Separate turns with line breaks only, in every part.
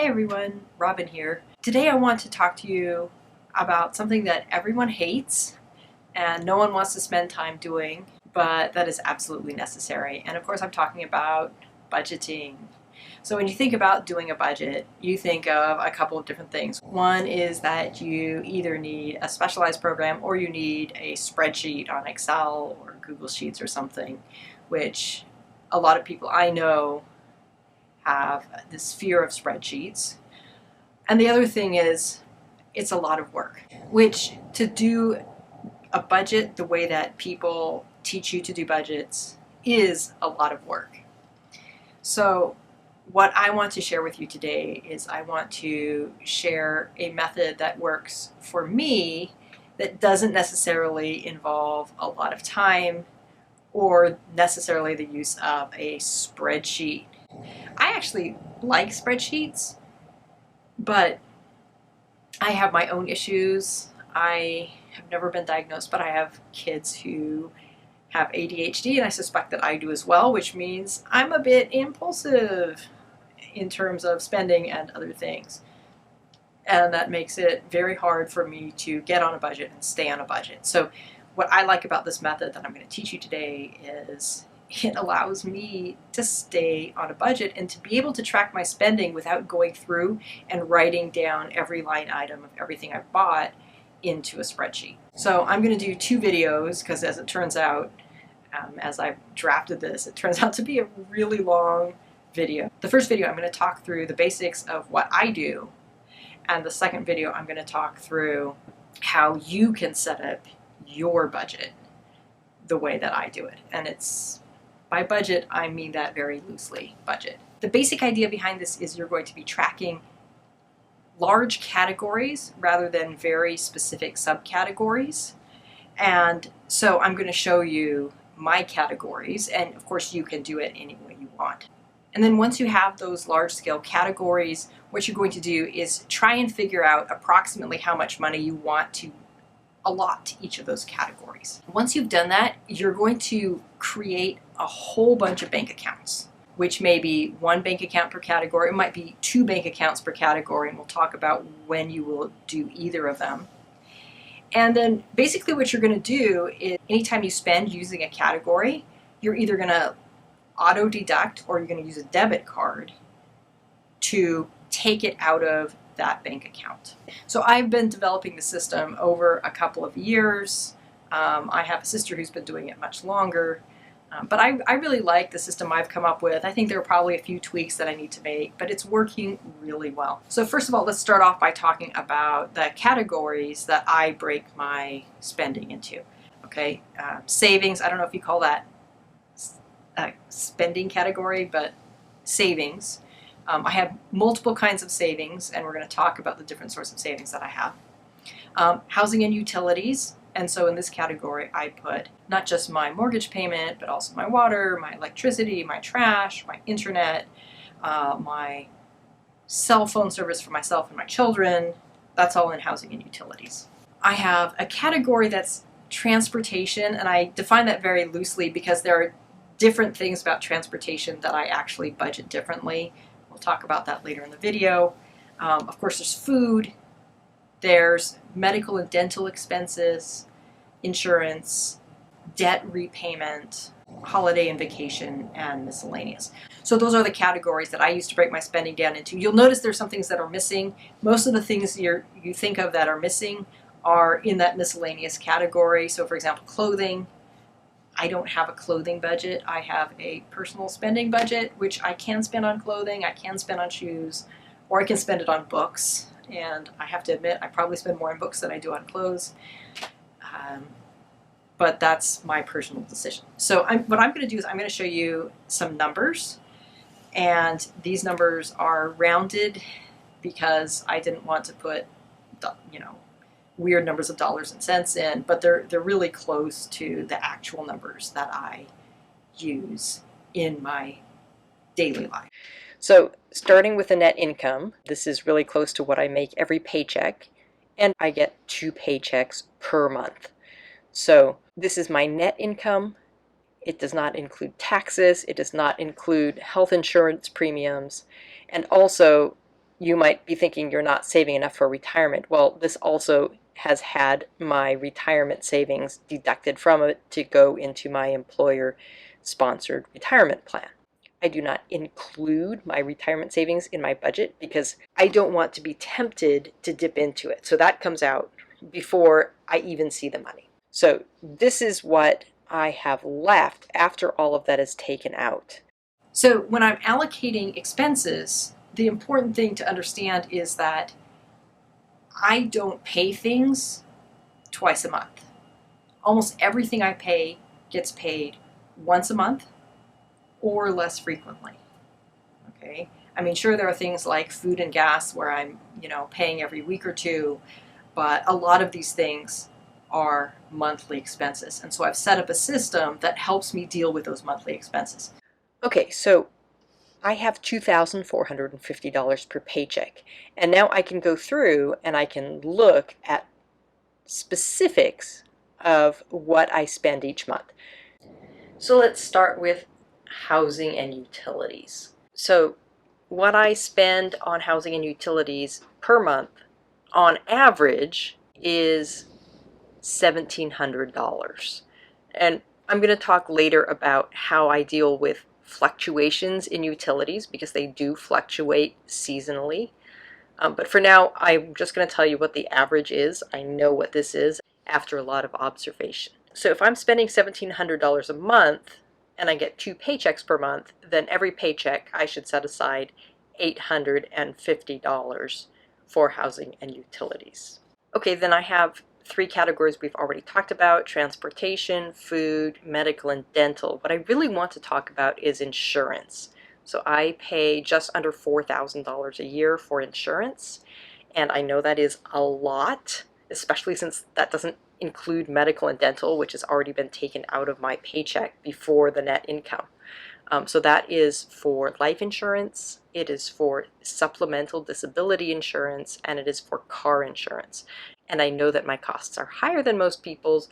Hey everyone, Robin here. Today I want to talk to you about something that everyone hates and no one wants to spend time doing, but that is absolutely necessary. And of course I'm talking about budgeting. So when you think about doing a budget, you think of a couple of different things. One is that you either need a specialized program or you need a spreadsheet on Excel or Google Sheets or something, which a lot of people I know have this fear of spreadsheets. And the other thing is it's a lot of work, which to do a budget the way that people teach you to do budgets is a lot of work. So what I want to share with you today is I want to share a method that works for me that doesn't necessarily involve a lot of time or necessarily the use of a spreadsheet. I actually like spreadsheets, but I have my own issues. I have never been diagnosed, but I have kids who have ADHD, and I suspect that I do as well, which means I'm a bit impulsive in terms of spending and other things. And that makes it very hard for me to get on a budget and stay on a budget. So what I like about this method that I'm going to teach you today is it allows me to stay on a budget and to be able to track my spending without going through and writing down every line item of everything I've bought into a spreadsheet. So I'm going to do two videos because as it turns out, as I've drafted this, it turns out to be a really long video. The first video I'm going to talk through the basics of what I do, and the second video I'm going to talk through how you can set up your budget the way that I do it. And it's by budget, I mean that very loosely, budget. The basic idea behind this is you're going to be tracking large categories rather than very specific subcategories. And so I'm going to show you my categories, and of course you can do it any way you want. And then once you have those large scale categories, what you're going to do is try and figure out approximately how much money you want to allot to each of those categories. Once you've done that, you're going to create a whole bunch of bank accounts, which may be one bank account per category. It might be two bank accounts per category, and we'll talk about when you will do either of them. And then basically what you're going to do is anytime you spend using a category, you're either going to auto deduct or you're going to use a debit card to take it out of that bank account. So I've been developing the system over a couple of years. I have a sister who's been doing it much longer, but I really like the system I've come up with. I think there are probably a few tweaks that I need to make, but it's working really well. So first of all, let's start off by talking about the categories that I break my spending into. Okay, savings, I don't know if you call that spending category, but savings. I have multiple kinds of savings, and we're going to talk about the different sorts of savings that I have. Housing and utilities, and so in this category I put not just my mortgage payment, but also my water, my electricity, my trash, my internet, my cell phone service for myself and my children. That's all in housing and utilities. I have a category that's transportation, and I define that very loosely because there are different things about transportation that I actually budget differently. We'll talk about that later in the video. Of course, there's food, there's medical and dental expenses, insurance, debt repayment, holiday and vacation, and miscellaneous. So those are the categories that I use to break my spending down into. You'll notice there's some things that are missing. Most of the things you think of that are missing are in that miscellaneous category. So for example, clothing. I don't have a clothing budget. I have a personal spending budget, which I can spend on clothing, I can spend on shoes, or I can spend it on books. And I have to admit, I probably spend more on books than I do on clothes. But that's my personal decision. So what I'm going to do is I'm going to show you some numbers. And these numbers are rounded because I didn't want to put, weird numbers of dollars and cents in, but they're really close to the actual numbers that I use in my daily life. So starting with the net income, this is really close to what I make every paycheck, and I get 2 paychecks per month. So this is my net income. It does not include taxes, it does not include health insurance premiums, and also you might be thinking you're not saving enough for retirement. Well, this also has had my retirement savings deducted from it to go into my employer-sponsored retirement plan. I do not include my retirement savings in my budget because I don't want to be tempted to dip into it. So that comes out before I even see the money. So this is what I have left after all of that is taken out. So when I'm allocating expenses, the important thing to understand is that I don't pay things twice a month. Almost everything I pay gets paid once a month or less frequently. Okay? I mean, sure, there are things like food and gas where I'm, paying every week or two, but a lot of these things are monthly expenses. And so I've set up a system that helps me deal with those monthly expenses. Okay, so I have $2,450 per paycheck. And now I can go through and I can look at specifics of what I spend each month. So let's start with housing and utilities. So what I spend on housing and utilities per month on average is $1,700. And I'm going to talk later about how I deal with fluctuations in utilities because they do fluctuate seasonally. But for now, I'm just going to tell you what the average is. I know what this is after a lot of observation. So if I'm spending $1,700 a month and I get 2 paychecks per month, then every paycheck I should set aside $850 for housing and utilities. Okay, then I have 3 categories we've already talked about: transportation, food, medical, and dental. What I really want to talk about is insurance. So I pay just under $4,000 a year for insurance, and I know that is a lot, especially since that doesn't include medical and dental, which has already been taken out of my paycheck before the net income. So that is for life insurance, it is for supplemental disability insurance, and it is for car insurance. And I know that my costs are higher than most people's,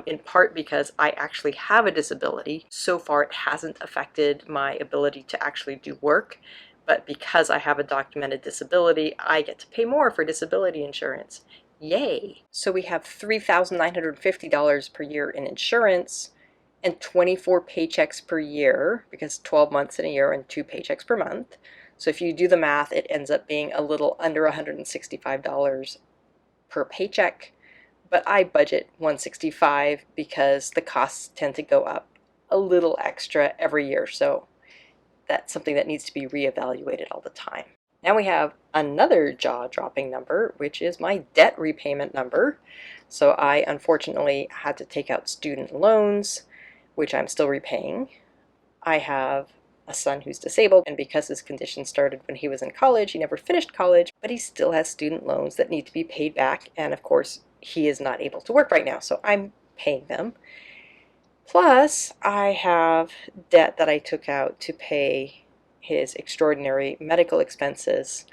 in part because I actually have a disability. So far it hasn't affected my ability to actually do work, but because I have a documented disability, I get to pay more for disability insurance. Yay! So we have $3,950 per year in insurance, and 24 paychecks per year, because 12 months in a year and 2 paychecks per month. So if you do the math, it ends up being a little under $165 per paycheck, but I budget $165 because the costs tend to go up a little extra every year, so that's something that needs to be reevaluated all the time. Now we have another jaw-dropping number, which is my debt repayment number. So I unfortunately had to take out student loans, which I'm still repaying. I have a son who's disabled, and because his condition started when he was in college, he never finished college, but he still has student loans that need to be paid back, and of course he is not able to work right now, so I'm paying them. Plus, I have debt that I took out to pay his extraordinary medical expenses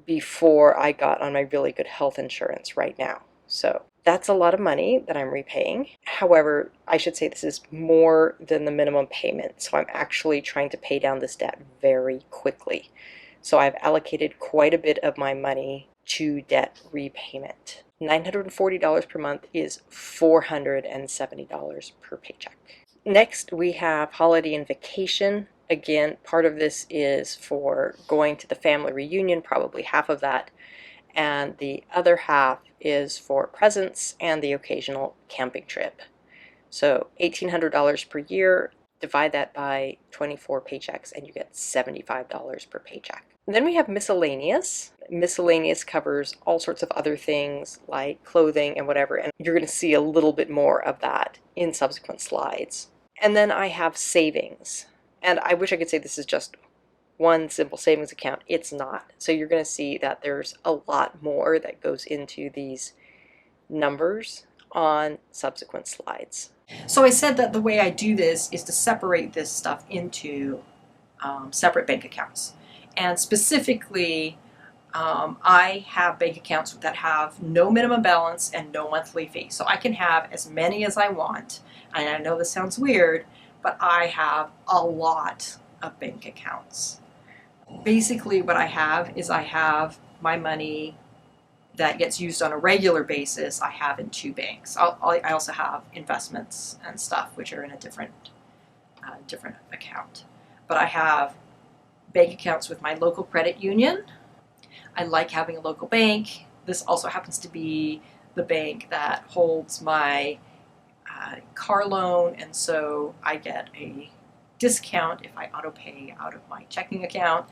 before I got on my really good health insurance right now. So that's a lot of money that I'm repaying. However, I should say this is more than the minimum payment, so I'm actually trying to pay down this debt very quickly. So I've allocated quite a bit of my money to debt repayment. $940 per month is $470 per paycheck. Next, we have holiday and vacation. Again, part of this is for going to the family reunion, probably half of that, and the other half is for presents and the occasional camping trip. So $1,800 per year, divide that by 24 paychecks, and you get $75 per paycheck. And then we have miscellaneous. Miscellaneous covers all sorts of other things like clothing and whatever, and you're going to see a little bit more of that in subsequent slides. And then I have savings. And I wish I could say this is just one simple savings account. It's not. So you're going to see that there's a lot more that goes into these numbers on subsequent slides. So I said that the way I do this is to separate this stuff into separate bank accounts. And specifically, I have bank accounts that have no minimum balance and no monthly fee. So I can have as many as I want. And I know this sounds weird, but I have a lot of bank accounts. Basically what I have is I have my money that gets used on a regular basis, I have in two banks. I also have investments and stuff, which are in a different account. But I have bank accounts with my local credit union. I like having a local bank. This also happens to be the bank that holds my car loan, and so I get a discount if I auto pay out of my checking account.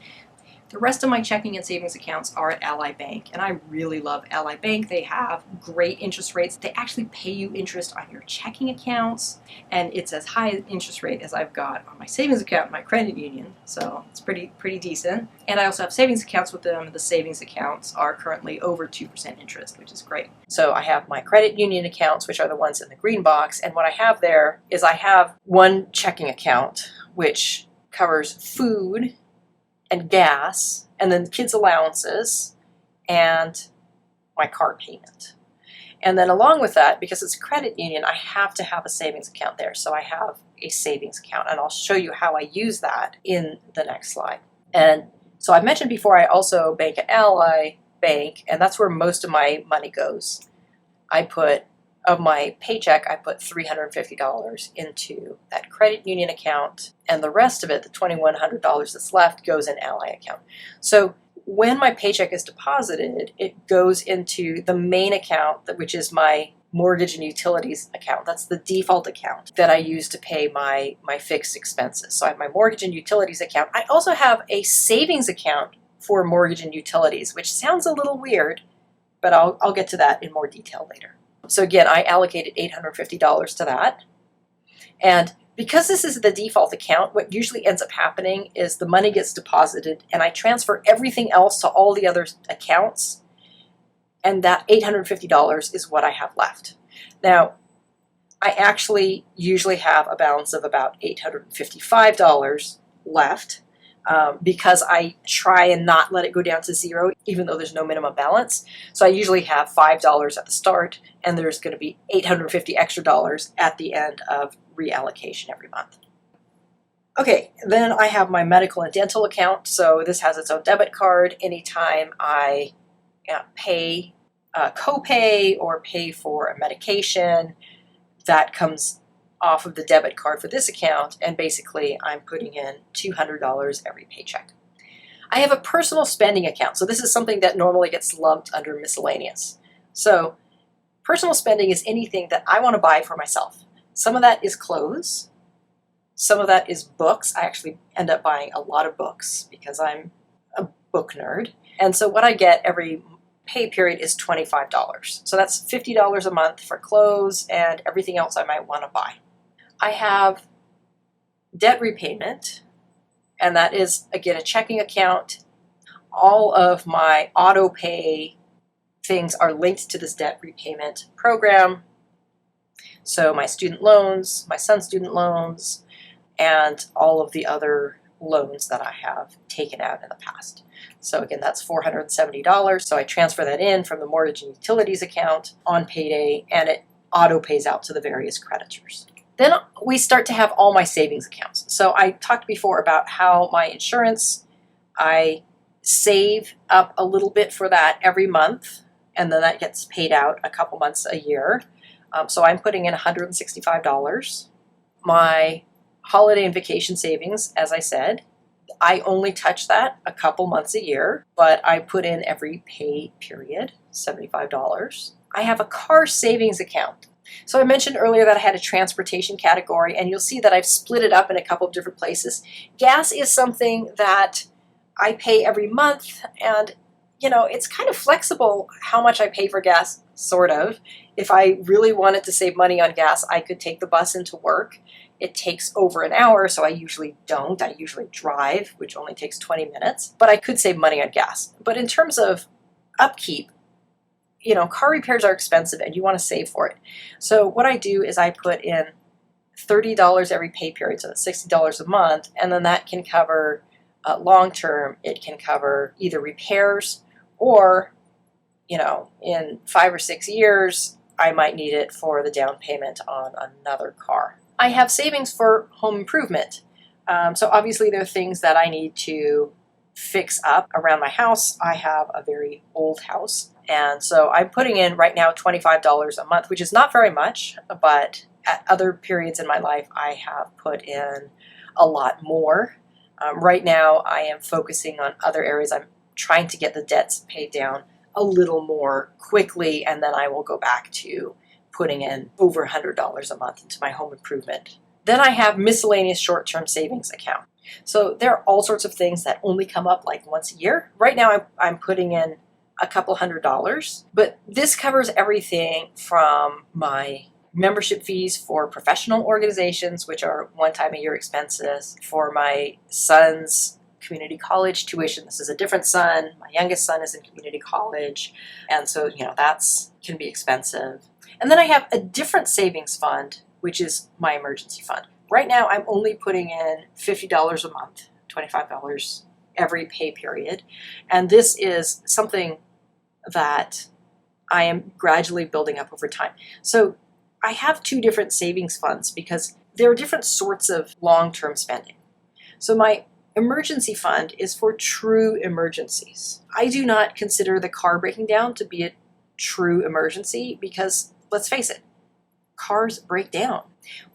The rest of my checking and savings accounts are at Ally Bank, and I really love Ally Bank. They have great interest rates. They actually pay you interest on your checking accounts, and it's as high an interest rate as I've got on my savings account in my credit union, so it's pretty decent. And I also have savings accounts with them. The savings accounts are currently over 2% interest, which is great. So I have my credit union accounts, which are the ones in the green box, and what I have there is I have one checking account, which covers food and gas, and then kids' allowances, and my car payment. And then along with that, because it's a credit union, I have to have a savings account there. So I have a savings account, and I'll show you how I use that in the next slide. And so I mentioned before, I also bank at Ally Bank, and that's where most of my money goes. Of my paycheck, I put $350 into that credit union account, and the rest of it, the $2,100 that's left, goes in Ally account. So when my paycheck is deposited, it goes into the main account, which is my mortgage and utilities account. That's the default account that I use to pay my fixed expenses. So I have my mortgage and utilities account. I also have a savings account for mortgage and utilities, which sounds a little weird, but I'll get to that in more detail later. So again, I allocated $850 to that. And because this is the default account, what usually ends up happening is the money gets deposited and I transfer everything else to all the other accounts. And that $850 is what I have left. Now, I actually usually have a balance of about $855 left. Because I try and not let it go down to zero, even though there's no minimum balance. So I usually have $5 at the start, and there's going to be $850 extra dollars at the end of reallocation every month. Okay, then I have my medical and dental account. So this has its own debit card. Anytime I pay a copay or pay for a medication, that comes off of the debit card for this account, and basically I'm putting in $200 every paycheck. I have a personal spending account, so this is something that normally gets lumped under miscellaneous. So personal spending is anything that I want to buy for myself. Some of that is clothes, some of that is books. I actually end up buying a lot of books because I'm a book nerd, and so what I get every pay period is $25. So that's $50 a month for clothes and everything else I might want to buy. I have debt repayment, and that is, again, a checking account. All of my auto pay things are linked to this debt repayment program. So my student loans, my son's student loans, and all of the other loans that I have taken out in the past. So again, that's $470. So I transfer that in from the mortgage and utilities account on payday, and it auto pays out to the various creditors. Then we start to have all my savings accounts. So I talked before about how my insurance, I save up a little bit for that every month, and then that gets paid out a couple months a year. So I'm putting in $165. My holiday and vacation savings, as I said, I only touch that a couple months a year, but I put in every pay period, $75. I have a car savings account. So I mentioned earlier that I had a transportation category, and you'll see that I've split it up in a couple of different places. Gas is something that I pay every month, and it's kind of flexible how much I pay for gas, sort of. If I really wanted to save money on gas, I could take the bus into work. It takes over an hour, so I usually don't. I usually drive, which only takes 20 minutes, but I could save money on gas. But in terms of upkeep, car repairs are expensive and you want to save for it. So what I do is I put in $30 every pay period, so that's $60 a month, and then that can cover long term, it can cover either repairs or, in 5 or 6 years, I might need it for the down payment on another car. I have savings for home improvement. So obviously there are things that I need to fix up around my house. I have a very old house, and so I'm putting in right now $25 a month, which is not very much, but at other periods in my life I have put in a lot more. Right now I am focusing on other areas. I'm trying to get the debts paid down a little more quickly, and then I will go back to putting in over $100 a month into my home improvement. Then I have miscellaneous short-term savings account. So there are all sorts of things that only come up like once a year. Right now I'm putting in a couple $100, but this covers everything from my membership fees for professional organizations, which are one-time-a-year expenses, for my son's community college tuition. This is a different son. My youngest son is in community college, and so that's can be expensive. And then I have a different savings fund, which is my emergency fund. Right now I'm only putting in $50 a month, $25 every pay period, and this is something that I am gradually building up over time. So I have two different savings funds because there are different sorts of long-term spending. So my emergency fund is for true emergencies. I do not consider the car breaking down to be a true emergency because, let's face it, cars break down.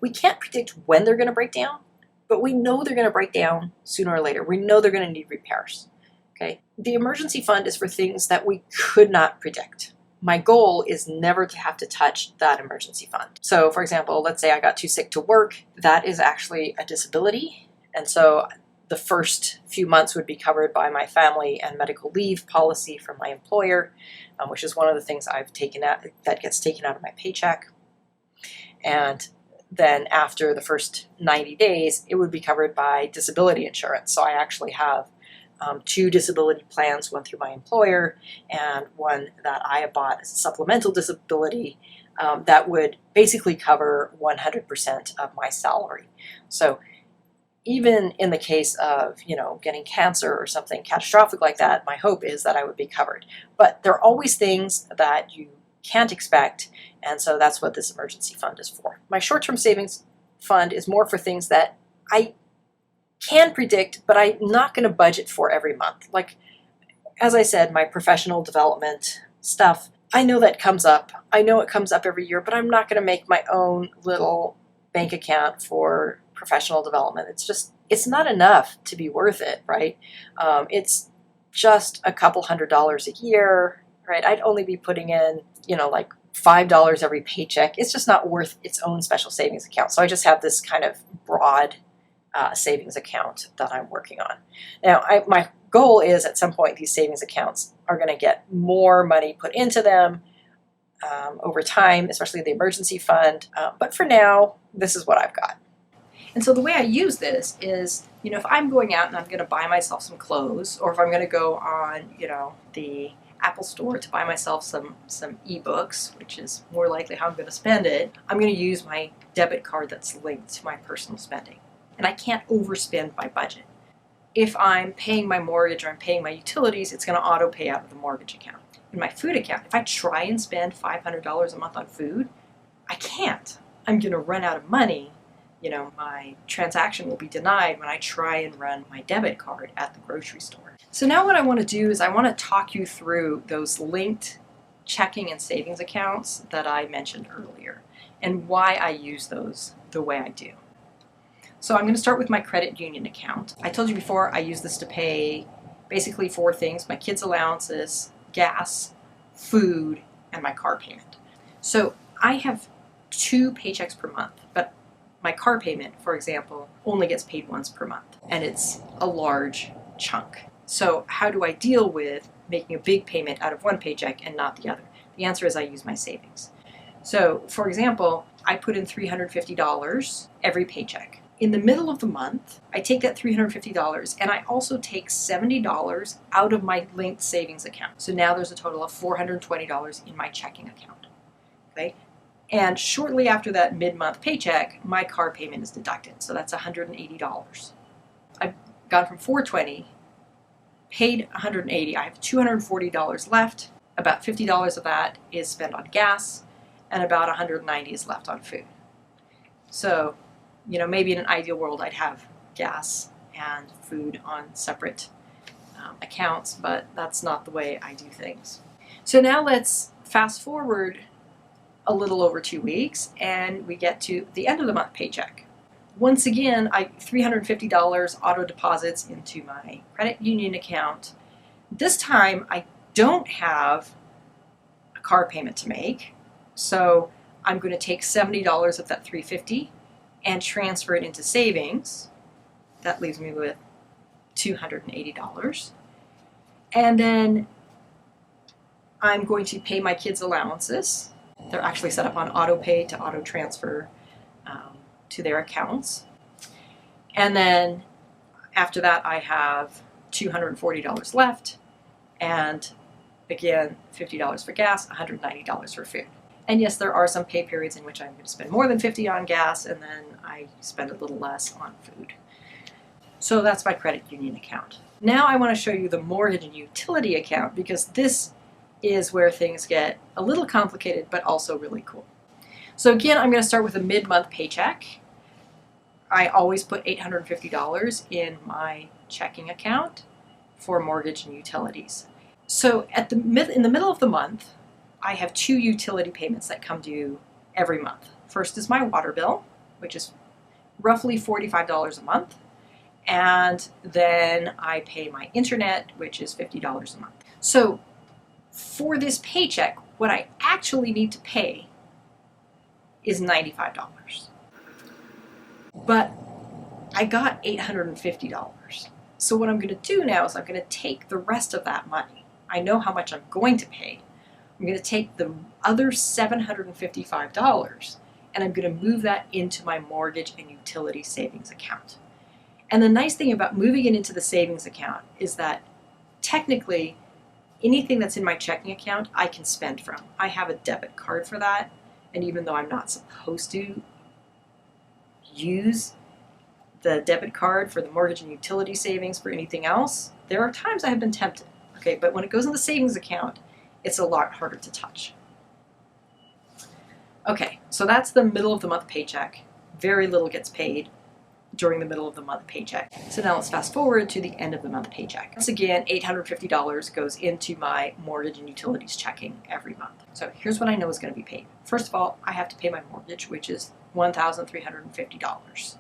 We can't predict when they're going to break down, but we know they're going to break down sooner or later. We know they're going to need repairs. Okay? The emergency fund is for things that we could not predict. My goal is never to have to touch that emergency fund. So, for example, let's say I got too sick to work. That is actually a disability, and so the first few months would be covered by my family and medical leave policy from my employer, which is one of the things I've taken out that gets taken out of my paycheck. And then after the first 90 days, it would be covered by disability insurance. So I actually have two disability plans, one through my employer and one that I bought as a supplemental disability that would basically cover 100% of my salary. So even in the case of, getting cancer or something catastrophic like that, my hope is that I would be covered. But there are always things that you can't expect, and so that's what this emergency fund is for. My short-term savings fund is more for things that I can predict, but I'm not going to budget for every month. Like, as I said, my professional development stuff, I know that comes up. I know it comes up every year, but I'm not going to make my own little bank account for professional development. It's not enough to be worth it, right? It's just a couple $100 a year, right? I'd only be putting in, like $5 every paycheck. It's just not worth its own special savings account. So I just have this kind of broad savings account that I'm working on. Now, my goal is at some point these savings accounts are going to get more money put into them over time, especially the emergency fund. But for now, this is what I've got. And so the way I use this is, if I'm going out and I'm going to buy myself some clothes, or if I'm going to go on, the Apple Store to buy myself some ebooks, which is more likely how I'm going to spend it, I'm going to use my debit card that's linked to my personal spending. And I can't overspend my budget. If I'm paying my mortgage or I'm paying my utilities, it's going to auto pay out of the mortgage account. In my food account, if I try and spend $500 a month on food, I can't. I'm going to run out of money. My transaction will be denied when I try and run my debit card at the grocery store. So now what I want to do is I want to talk you through those linked checking and savings accounts that I mentioned earlier and why I use those the way I do. So I'm going to start with my credit union account. I told you before I use this to pay basically four things: my kids' allowances, gas, food, and my car payment. So I have 2 paychecks per month, but my car payment, for example, only gets paid once per month, and it's a large chunk. So how do I deal with making a big payment out of one paycheck and not the other? The answer is I use my savings. So, for example, I put in $350 every paycheck. In the middle of the month, I take that $350 and I also take $70 out of my linked savings account. So now there's a total of $420 in my checking account. Okay? And shortly after that mid-month paycheck, my car payment is deducted. So that's $180. I've gone from $420, paid $180. I have $240 left. About $50 of that is spent on gas, and about $190 is left on food. So, maybe in an ideal world, I'd have gas and food on separate accounts, but that's not the way I do things. So now let's fast forward a little over 2 weeks and we get to the end of the month paycheck. Once again, $350 auto deposits into my credit union account. This time I don't have a car payment to make, so I'm going to take $70 of that $350 and transfer it into savings. That leaves me with $280. And then I'm going to pay my kids' allowances. They're actually set up on auto pay to auto transfer to their accounts. And then after that, I have $240 left. And again, $50 for gas, $190 for food. And yes, there are some pay periods in which I'm going to spend more than $50 on gas, and then I spend a little less on food. So that's my credit union account. Now I want to show you the mortgage and utility account, because this is where things get a little complicated, but also really cool. So again, I'm going to start with a mid-month paycheck. I always put $850 in my checking account for mortgage and utilities. So in the middle of the month, I have 2 utility payments that come due every month. First is my water bill, which is roughly $45 a month. And then I pay my internet, which is $50 a month. So for this paycheck, what I actually need to pay is $95. But I got $850. So what I'm going to do now is I'm going to take the rest of that money. I know how much I'm going to pay. I'm going to take the other $755 and I'm going to move that into my mortgage and utility savings account. And the nice thing about moving it into the savings account is that technically anything that's in my checking account I can spend from. I have a debit card for that, and even though I'm not supposed to use the debit card for the mortgage and utility savings for anything else, there are times I have been tempted. Okay, but when it goes in the savings account, it's a lot harder to touch. Okay, so that's the middle of the month paycheck. Very little gets paid during the middle of the month paycheck. So now let's fast forward to the end of the month paycheck. Once again, $850 goes into my mortgage and utilities checking every month. So here's what I know is going to be paid. First of all, I have to pay my mortgage, which is $1,350,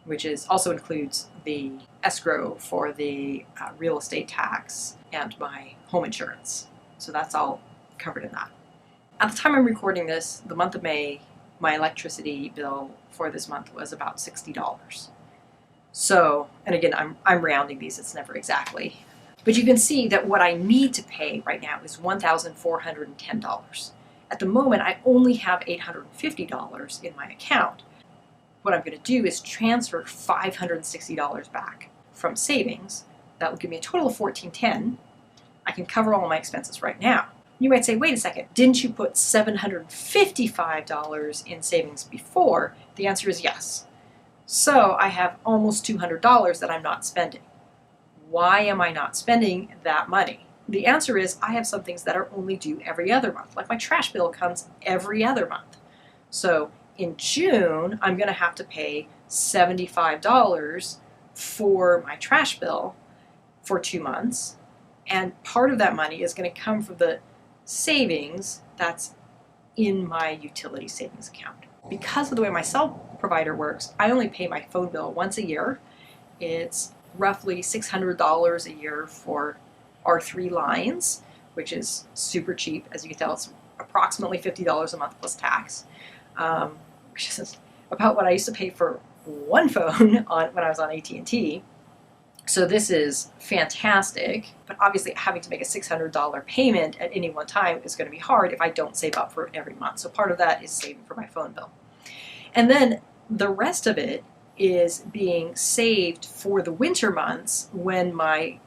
which also includes the escrow for the real estate tax and my home insurance. So that's all covered in that. At the time I'm recording this, the month of May, my electricity bill for this month was about $60. So, and again, I'm rounding these, it's never exactly. But you can see that what I need to pay right now is $1,410. At the moment, I only have $850 in my account. What I'm going to do is transfer $560 back from savings. That will give me a total of $1,410. I can cover all of my expenses right now. You might say, wait a second, didn't you put $755 in savings before? The answer is yes. So I have almost $200 that I'm not spending. Why am I not spending that money? The answer is I have some things that are only due every other month. Like my trash bill comes every other month. So in June, I'm going to have to pay $75 for my trash bill for 2 months. And part of that money is going to come from the savings that's in my utility savings account. Because of the way my cell provider works, I only pay my phone bill once a year. It's roughly $600 a year for our 3 lines, which is super cheap. As you can tell, it's approximately $50 a month plus tax, which is about what I used to pay for one phone when I was on AT&T. So this is fantastic, but obviously having to make a $600 payment at any one time is going to be hard if I don't save up for it every month. So part of that is saving for my phone bill. And then the rest of it is being saved for the winter months when my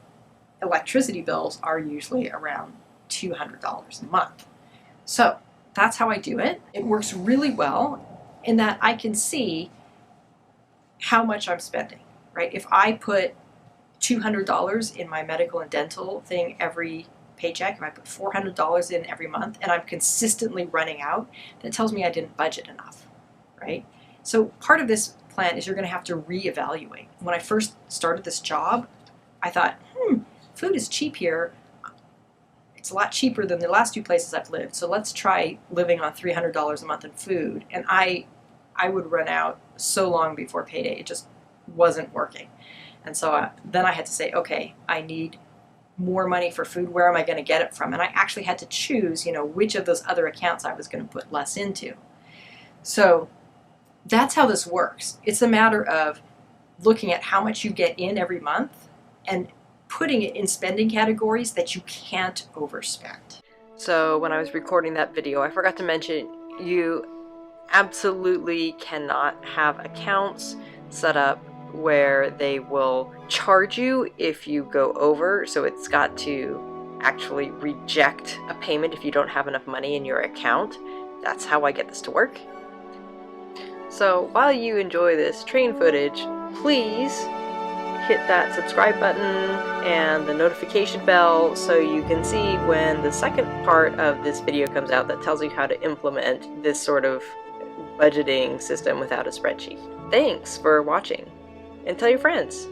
electricity bills are usually around $200 a month. So that's how I do it. It works really well in that I can see how much I'm spending, right? If I put $200 in my medical and dental thing every paycheck, if I put $400 in every month and I'm consistently running out, that tells me I didn't budget enough, right? So part of this plan is you're going to have to reevaluate. When I first started this job, I thought, food is cheap here. It's a lot cheaper than the last 2 places I've lived, so let's try living on $300 a month in food. And I would run out so long before payday. It just wasn't working. And so then I had to say, okay, I need more money for food. Where am I going to get it from? And I actually had to choose, which of those other accounts I was going to put less into. So that's how this works. It's a matter of looking at how much you get in every month and putting it in spending categories that you can't overspend. So when I was recording that video, I forgot to mention you absolutely cannot have accounts set up where they will charge you if you go over. So it's got to actually reject a payment if you don't have enough money in your account. That's how I get this to work. So while you enjoy this train footage, please hit that subscribe button and the notification bell so you can see when the second part of this video comes out that tells you how to implement this sort of budgeting system without a spreadsheet. Thanks for watching, and tell your friends.